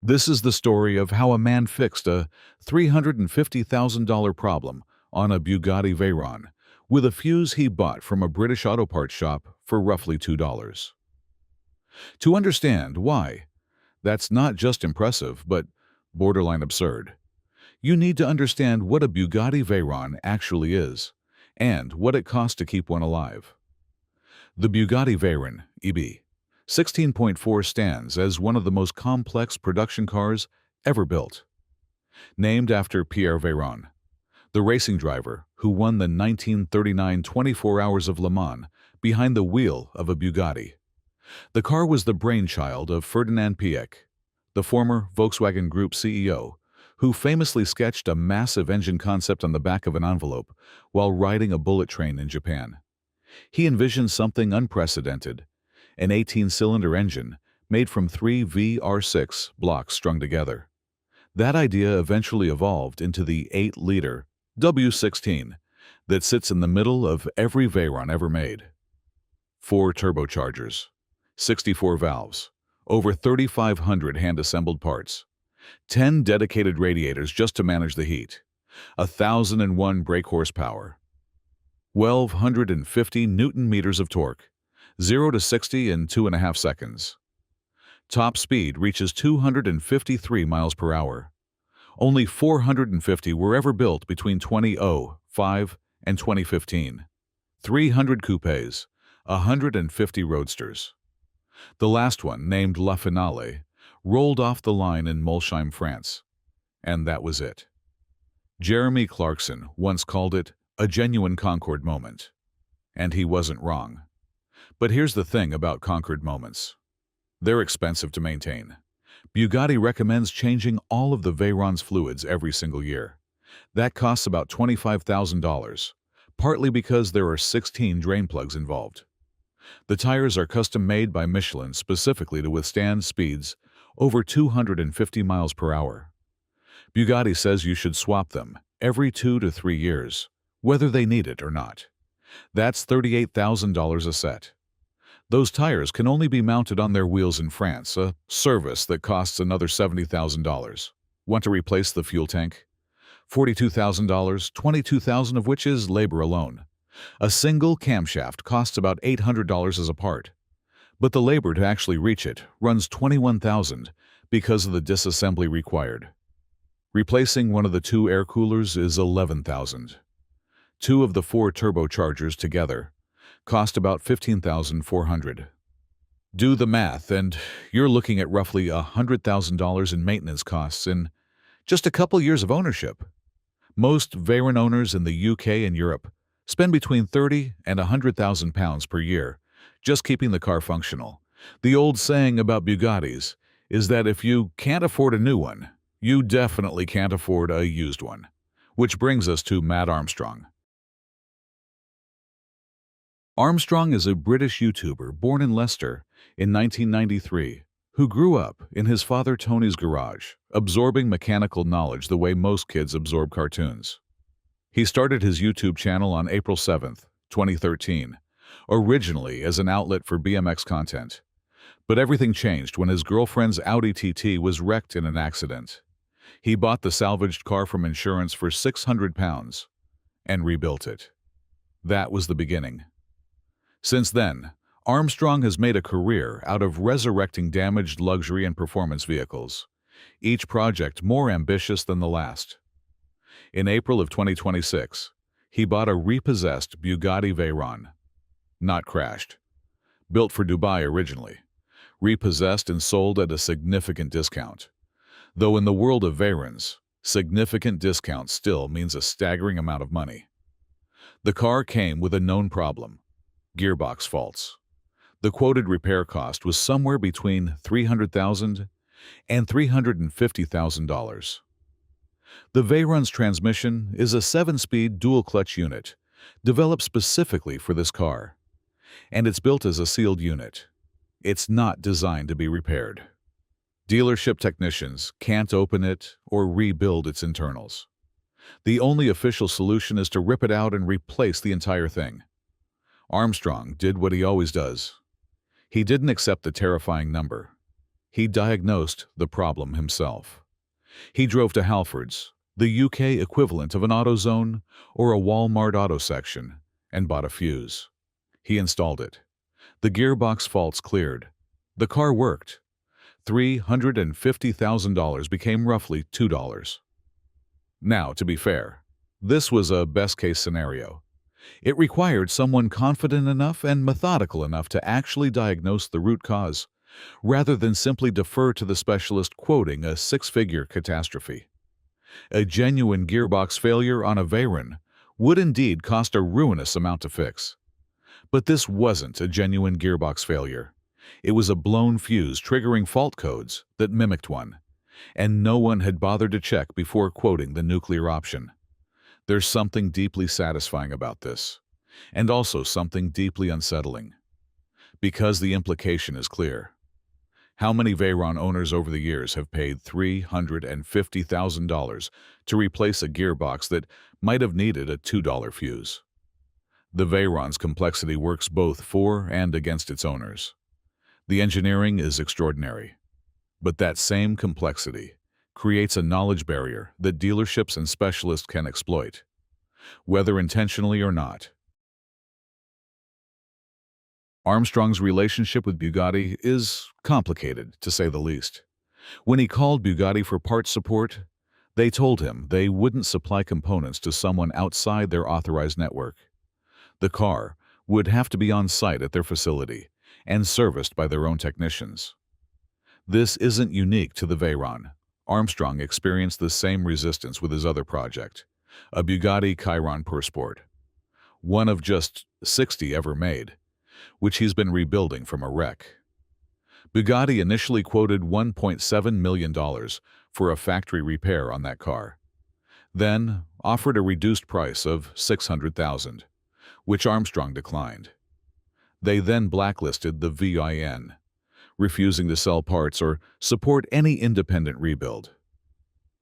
This is the story of how a man fixed a $350,000 problem on a Bugatti Veyron with a fuse he bought from a British auto parts shop for roughly $2. To understand why that's not just impressive, but borderline absurd, you need to understand what a Bugatti Veyron actually is and what it costs to keep one alive. The Bugatti Veyron EB 16.4 stands as one of the most complex production cars ever built. Named after Pierre Veyron, the racing driver who won the 1939 24 Hours of Le Mans behind the wheel of a Bugatti. The car was the brainchild of Ferdinand Piëch, the former Volkswagen Group CEO, who famously sketched a massive engine concept on the back of an envelope while riding a bullet train in Japan. He envisioned something unprecedented, an 18-cylinder engine made from 3 VR6 blocks strung together. That idea eventually evolved into the 8-liter W16 that sits in the middle of every Veyron ever made. 4 turbochargers, 64 valves, over 3,500 hand-assembled parts, 10 dedicated radiators just to manage the heat, 1,001 brake horsepower, 1,250 Newton-meters of torque, 0 to 60 in 2.5 seconds. Top speed reaches 253 miles per hour. Only 450 were ever built between 2005 and 2015. 300 coupes, 150 roadsters. The last one, named La Finale, rolled off the line in Molsheim, France. And that was it. Jeremy Clarkson once called it a genuine Concorde moment. And he wasn't wrong. But here's the thing about Concorde moments. They're expensive to maintain. Bugatti recommends changing all of the Veyron's fluids every single year. That costs about $25,000, partly because there are 16 drain plugs involved. The tires are custom-made by Michelin specifically to withstand speeds over 250 miles per hour. Bugatti says you should swap them every 2 to 3 years, whether they need it or not. That's $38,000 a set. Those tires can only be mounted on their wheels in France, a service that costs another $70,000. Want to replace the fuel tank? $42,000, $22,000 of which is labor alone. A single camshaft costs about $800 as a part, but the labor to actually reach it runs $21,000 because of the disassembly required. Replacing one of the 2 air coolers is $11,000. 2 of the 4 turbochargers together cost about $15,400. Do the math, and you're looking at roughly $100,000 in maintenance costs in just a couple years of ownership. Most Veyron owners in the UK and Europe spend between £30,000 and £100,000 per year just keeping the car functional. The old saying about Bugattis is that if you can't afford a new one, you definitely can't afford a used one. Which brings us to Matt Armstrong. Armstrong is a British YouTuber born in Leicester in 1993 who grew up in his father Tony's garage, absorbing mechanical knowledge the way most kids absorb cartoons. He started his YouTube channel on April 7, 2013, originally as an outlet for BMX content. But everything changed when his girlfriend's Audi TT was wrecked in an accident. He bought the salvaged car from insurance for £600 and rebuilt it. That was the beginning. Since then, Armstrong has made a career out of resurrecting damaged luxury and performance vehicles, each project more ambitious than the last. In April of 2026, he bought a repossessed Bugatti Veyron. Not crashed. Built for Dubai originally. Repossessed and sold at a significant discount. Though in the world of Veyrons, significant discount still means a staggering amount of money. The car came with a known problem: gearbox faults. The quoted repair cost was somewhere between $300,000 and $350,000. The Veyron's transmission is a 7-speed dual-clutch unit, developed specifically for this car. And it's built as a sealed unit. It's not designed to be repaired. Dealership technicians can't open it or rebuild its internals. The only official solution is to rip it out and replace the entire thing. Armstrong did what he always does. He didn't accept the terrifying number. He diagnosed the problem himself. He drove to Halfords, the UK equivalent of an AutoZone or a Walmart auto section, and bought a fuse. He installed it. The gearbox faults cleared. The car worked. $350,000 became roughly $2. Now, to be fair, this was a best-case scenario. It required someone confident enough and methodical enough to actually diagnose the root cause, rather than simply defer to the specialist quoting a six-figure catastrophe. A genuine gearbox failure on a Veyron would indeed cost a ruinous amount to fix. But this wasn't a genuine gearbox failure. It was a blown fuse triggering fault codes that mimicked one, and no one had bothered to check before quoting the nuclear option. There's something deeply satisfying about this, and also something deeply unsettling. Because the implication is clear. How many Veyron owners over the years have paid $350,000 to replace a gearbox that might have needed a $2 fuse? The Veyron's complexity works both for and against its owners. The engineering is extraordinary, but that same complexity creates a knowledge barrier that dealerships and specialists can exploit, whether intentionally or not. Armstrong's relationship with Bugatti is complicated, to say the least. When he called Bugatti for parts support, they told him they wouldn't supply components to someone outside their authorized network. The car would have to be on site at their facility and serviced by their own technicians. This isn't unique to the Veyron. Armstrong experienced the same resistance with his other project, a Bugatti Chiron Sport, one of just 60 ever made, which he's been rebuilding from a wreck. Bugatti initially quoted $1.7 million for a factory repair on that car, then offered a reduced price of $600,000, which Armstrong declined. They then blacklisted the VIN, refusing to sell parts or support any independent rebuild.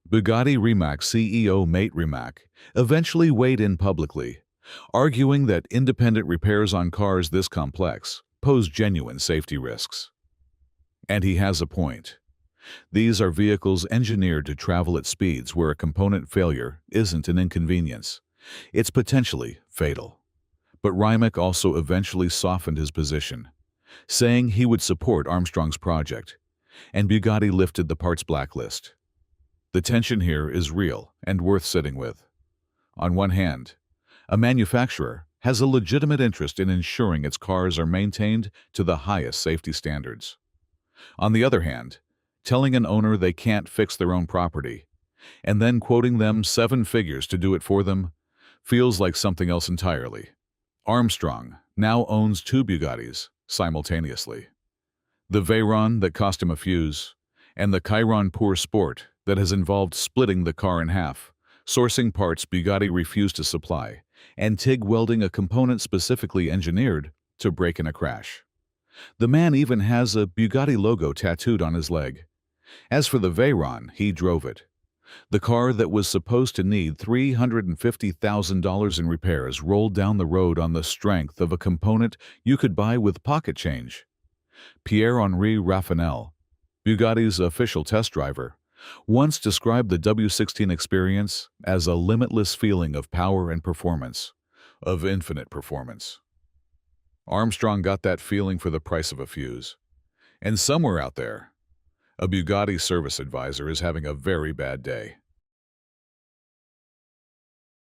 Bugatti Rimac CEO Mate Rimac eventually weighed in publicly, arguing that independent repairs on cars this complex pose genuine safety risks. And he has a point. These are vehicles engineered to travel at speeds where a component failure isn't an inconvenience. It's potentially fatal. But Rimac also eventually softened his position, saying he would support Armstrong's project, and Bugatti lifted the parts blacklist. The tension here is real and worth sitting with. On one hand, a manufacturer has a legitimate interest in ensuring its cars are maintained to the highest safety standards. On the other hand, telling an owner they can't fix their own property and then quoting them 7 figures to do it for them feels like something else entirely. Armstrong now owns 2 Bugattis simultaneously. The Veyron that cost him a fuse, and the Chiron Sport that has involved splitting the car in half, sourcing parts Bugatti refused to supply, and TIG welding a component specifically engineered to break in a crash. The man even has a Bugatti logo tattooed on his leg. As for the Veyron, he drove it. The car that was supposed to need $350,000 in repairs rolled down the road on the strength of a component you could buy with pocket change. Pierre-Henri Raffanel, Bugatti's official test driver, once described the W16 experience as a limitless feeling of power and performance, of infinite performance. Armstrong got that feeling for the price of a fuse. And somewhere out there, a Bugatti service advisor is having a very bad day.